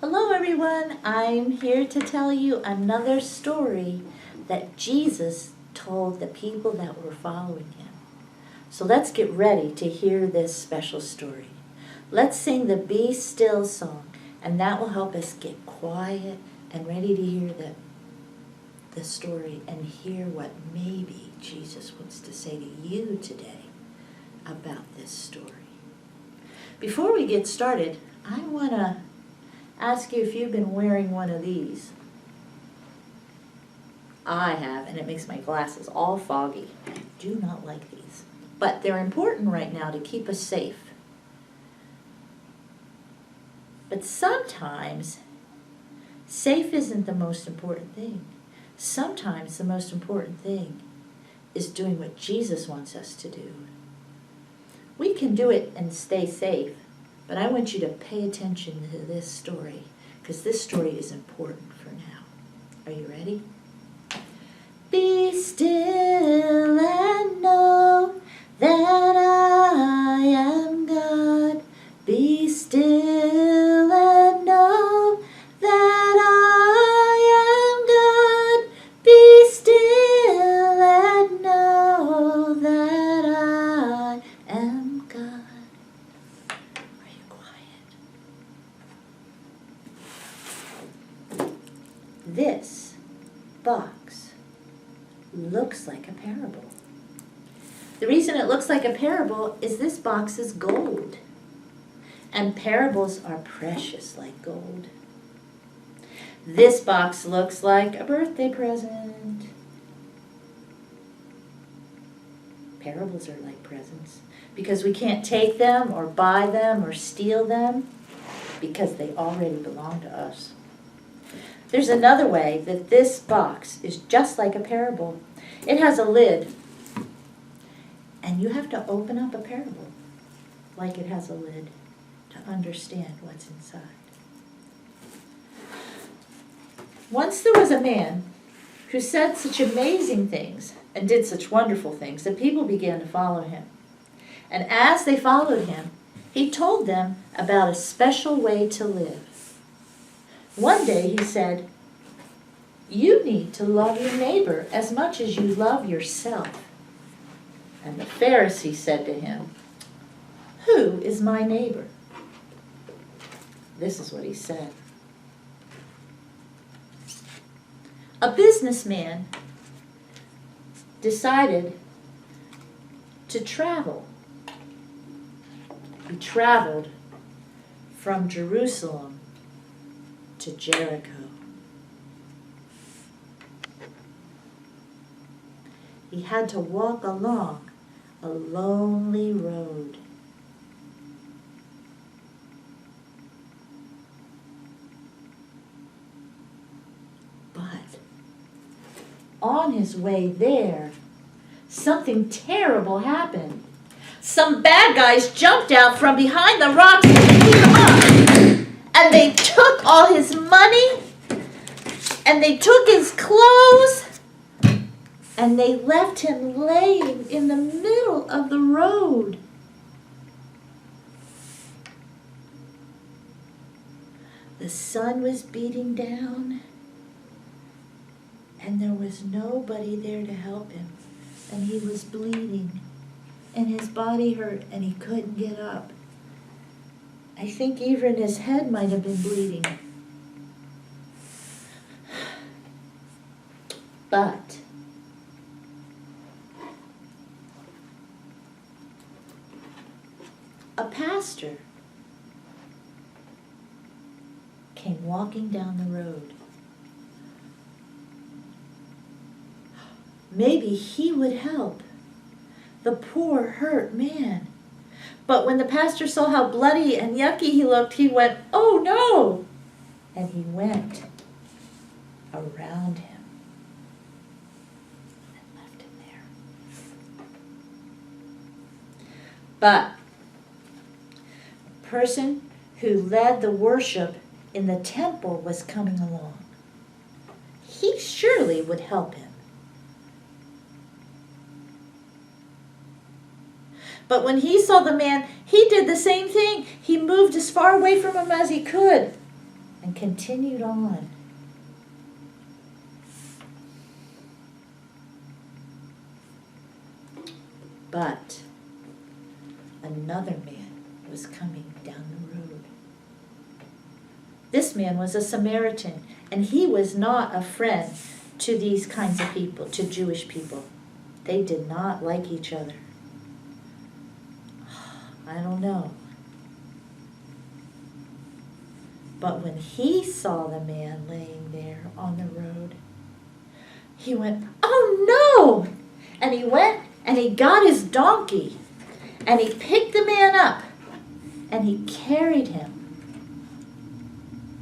Hello everyone, I'm here to tell you another story that Jesus told the people that were following him. So let's get ready to hear this special story. Let's sing the Be Still song, and that will help us get quiet and ready to hear the story and hear what maybe Jesus wants to say to you today about this story. Before we get started, I want to ask you if you've been wearing one of these. I have, and it makes my glasses all foggy. I do not like these. But they're important right now to keep us safe. But sometimes, safe isn't the most important thing. Sometimes the most important thing is doing what Jesus wants us to do. We can do it and stay safe, but I want you to pay attention to this story, because this story is important for now. Are you ready? Be still and know that I am God. Be still and know that I am God. Be still and know that I am God. Are you quiet? This box looks like a parable. The reason it looks like a parable is this box is gold. And parables are precious like gold. This box looks like a birthday present. Parables are like presents because we can't take them or buy them or steal them because they already belong to us. There's another way that this box is just like a parable. It has a lid, and you have to open up a parable like it has a lid to understand what's inside. Once there was a man who said such amazing things and did such wonderful things that people began to follow him. And as they followed him, he told them about a special way to live. One day he said, "You need to love your neighbor as much as you love yourself." And the Pharisee said to him, "Who is my neighbor?" This is what he said. A businessman decided to travel. He traveled from Jerusalem to Jericho. He had to walk along a lonely road. But on his way there, something terrible happened. Some bad guys jumped out from behind the rocks and beat him up. And they took all his money, and they took his clothes, and they left him laying in the middle of the road. The sun was beating down, and there was nobody there to help him. And he was bleeding, and his body hurt, and he couldn't get up. I think even his head might have been bleeding. But a pastor came walking down the road. Maybe he would help the poor, hurt man. But when the pastor saw how bloody and yucky he looked, he went, "Oh no!" And he went around him and left him there. But the person who led the worship in the temple was coming along. He surely would help him. But when he saw the man, he did the same thing. He moved as far away from him as he could. and continued on. But another man was coming down the road. This man was a Samaritan, and he was not a friend to these kinds of people, to Jewish people. They did not like each other. I don't know. But when he saw the man laying there on the road, he went, "Oh no!" And he went and he got his donkey and he picked the man up and he carried him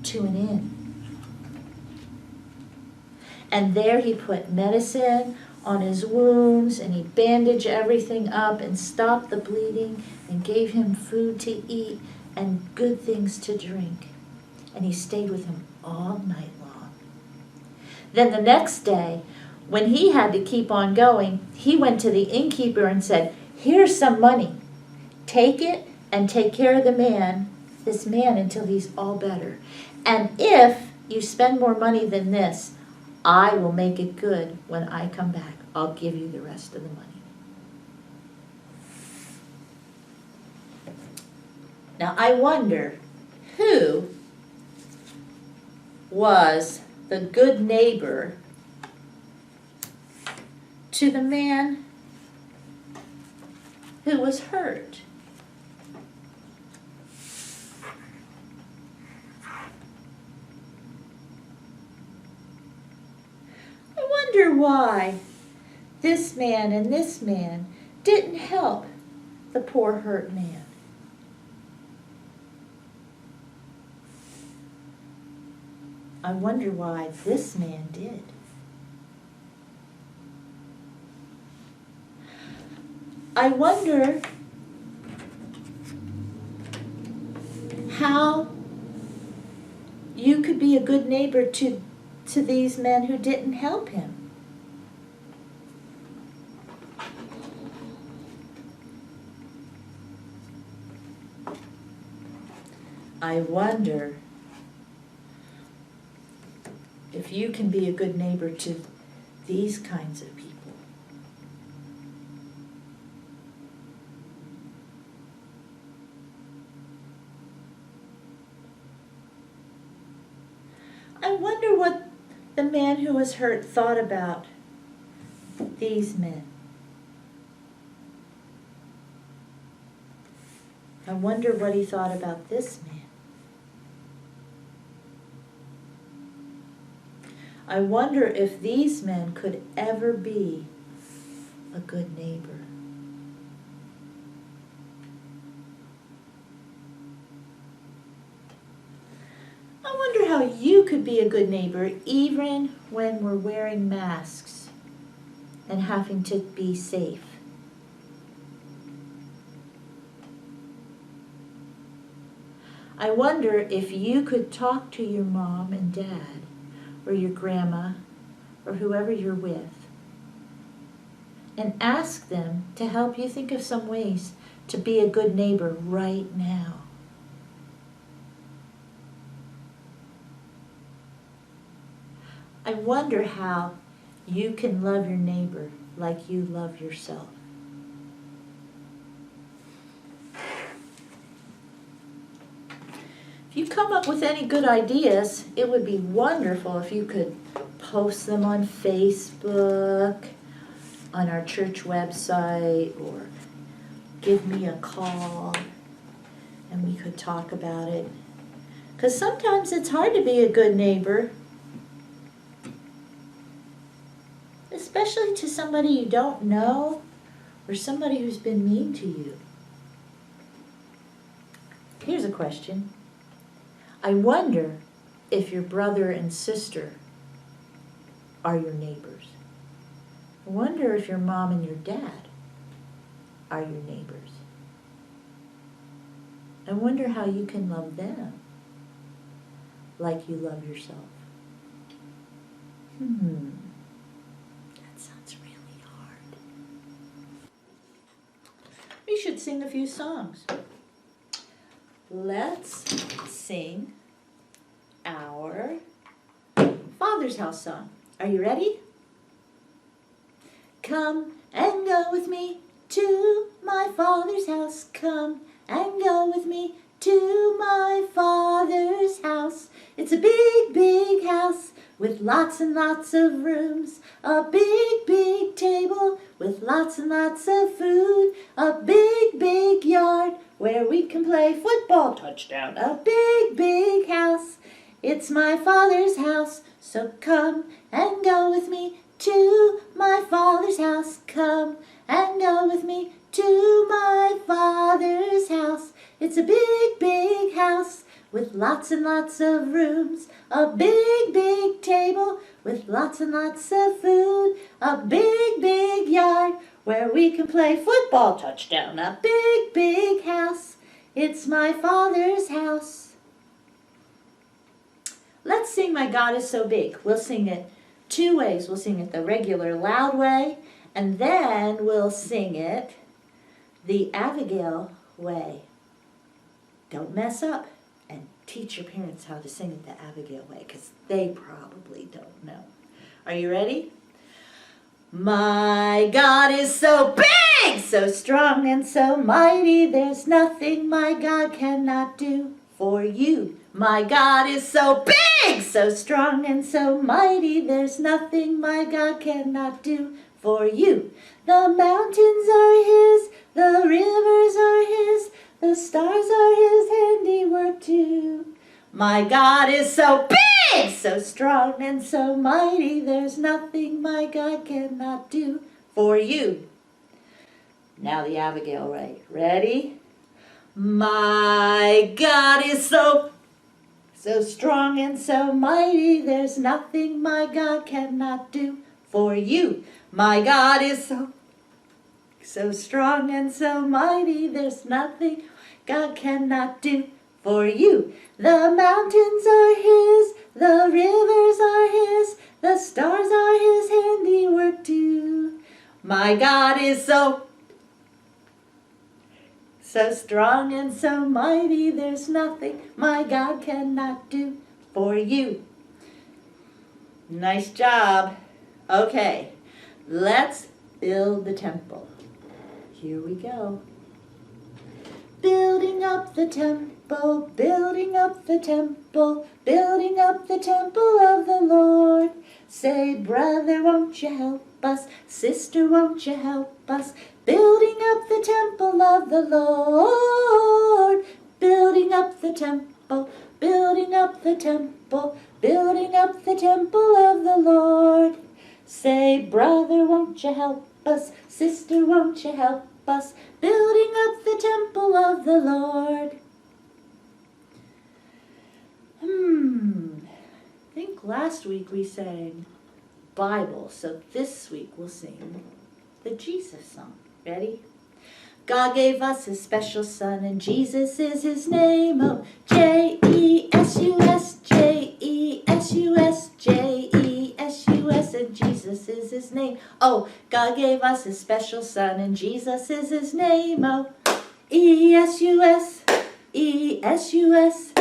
to an inn. And there he put medicine on his wounds and he bandaged everything up and stopped the bleeding and gave him food to eat and good things to drink. And he stayed with him all night long. Then the next day, when he had to keep on going, he went to the innkeeper and said, "Here's some money. Take it and take care of this man until he's all better. And if you spend more money than this, I will make it good when I come back. I'll give you the rest of the money." Now I wonder who was the good neighbor to the man who was hurt. I wonder why this man and this man didn't help the poor hurt man. I wonder why this man did. I wonder how you could be a good neighbor to these men who didn't help him. I wonder if you can be a good neighbor to these kinds of people. I wonder what the man who was hurt thought about these men. I wonder what he thought about this man. I wonder if these men could ever be a good neighbor. I wonder how you could be a good neighbor even when we're wearing masks and having to be safe. I wonder if you could talk to your mom and dad or your grandma or whoever you're with and ask them to help you think of some ways to be a good neighbor right now. I wonder how you can love your neighbor like you love yourself. If you come up with any good ideas, it would be wonderful if you could post them on Facebook, on our church website, or give me a call and we could talk about it. Because sometimes it's hard to be a good neighbor, especially to somebody you don't know or somebody who's been mean to you. Here's a question. I wonder if your brother and sister are your neighbors. I wonder if your mom and your dad are your neighbors. I wonder how you can love them like you love yourself. That sounds really hard. We should sing a few songs. Let's sing our Father's House song. Are you ready? Come and go with me to my Father's house. Come and go with me to my Father's house. It's a big, big house with lots and lots of rooms. A big, big table with lots and lots of food. A big, big yard where we can play football. Touchdown. A big, big house. It's my Father's house. So come and go with me to my Father's house. Come and go with me to my Father's house. It's a big, big house with lots and lots of rooms. A big, big table with lots and lots of food. A big, big yard where we can play football. Touchdown. A big, big house. It's my Father's house. Let's sing My God Is So Big. We'll sing it two ways. We'll sing it the regular loud way, and then we'll sing it the Abigail way. Don't mess up, and teach your parents how to sing it the Abigail way, because they probably don't know. Are you ready? My God is so big, so strong and so mighty, there's nothing my God cannot do for you. My God is so big, so strong and so mighty, there's nothing my God cannot do for you. The mountains are His, the rivers are His, the stars are His handiwork too. My God is so big, so strong and so mighty, there's nothing my God cannot do for you. Now the Abigail way. Ready? My God is so strong and so mighty, there's nothing my God cannot do for you. My God is so strong and so mighty, there's nothing God cannot do for you. The mountains are His, the rivers are His, the stars are His handiwork too. My God is so strong and so mighty, there's nothing my God cannot do for you. Nice job. Okay, let's build the temple. Here we go. Building up the temple, building up the temple, building up the temple of the Lord. Say, brother, won't you help us? Sister, won't you help us? Building up the temple of the Lord. Building up the temple, building up the temple, building up the temple of the Lord. Say, brother, won't you help us? Sister, won't you help us? Building up the temple of the Lord. I think last week we sang Bible, so this week we'll sing the Jesus song. Ready? God gave us His special Son, and Jesus is His name. Oh, J-E-S-U-S, J-E-S-U-S, J-E-S-U-S, and Jesus is His name. Oh, God gave us His special Son, and Jesus is His name. Oh, E-S-U-S, E-S-U-S,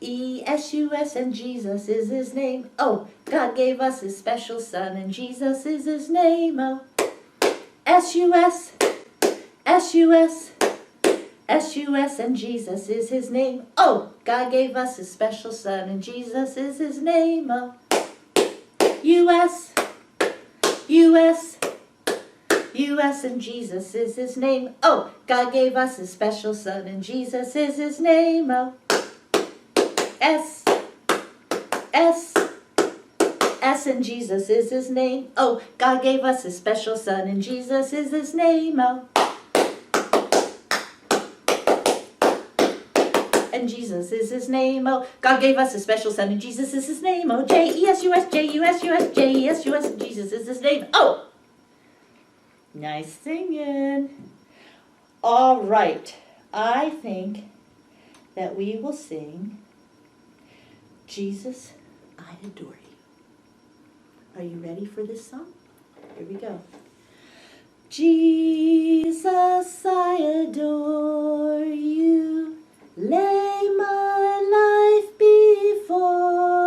E-S-U-S, and Jesus is His name. Oh, God gave us His special Son, and Jesus is His name. Oh, S-U-S, S-U-S, S-U-S, and Jesus is His name. Oh, God gave us His special Son, and Jesus is His name. Oh, U-S, U-S, U-S, and Jesus is His name. Oh, God gave us His special Son, and Jesus is His name. Oh, S, S, S, and Jesus is His name. Oh, God gave us His special Son, and Jesus is His name. Oh, and Jesus is His name. Oh, God gave us His special Son, and Jesus is His name. Oh, J-E-S-U-S, J-U-S-U-S, J-E-S-U-S, and Jesus is His name. Oh, nice singing. All right, I think that we will sing Jesus, I Adore You. Are you ready for this song? Here we go. Jesus, I adore you. Lay my life before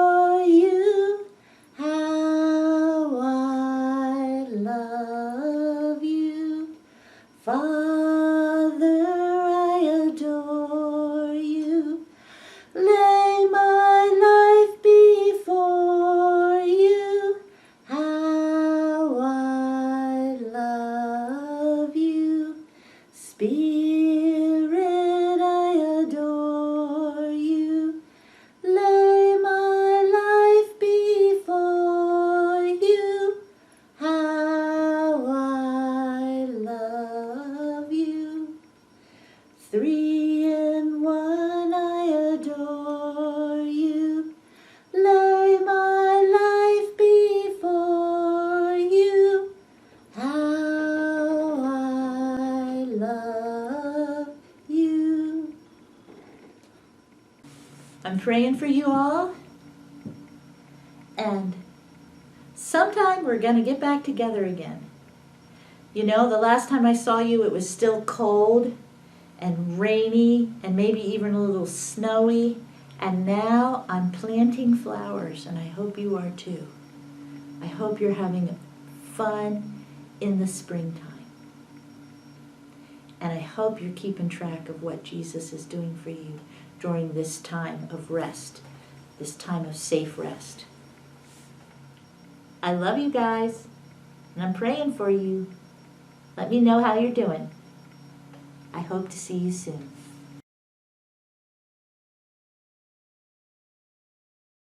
lay my life before you. How I love you. 3 in 1, I adore you. Lay my life before you. How I love you. I'm praying for you all, and sometime we're going to get back together again. You know, the last time I saw you, it was still cold and rainy and maybe even a little snowy, and now I'm planting flowers, and I hope you are too. I hope you're having fun in the springtime. And I hope you're keeping track of what Jesus is doing for you during this time of rest, this time of safe rest. I love you guys, and I'm praying for you. Let me know how you're doing. I hope to see you soon.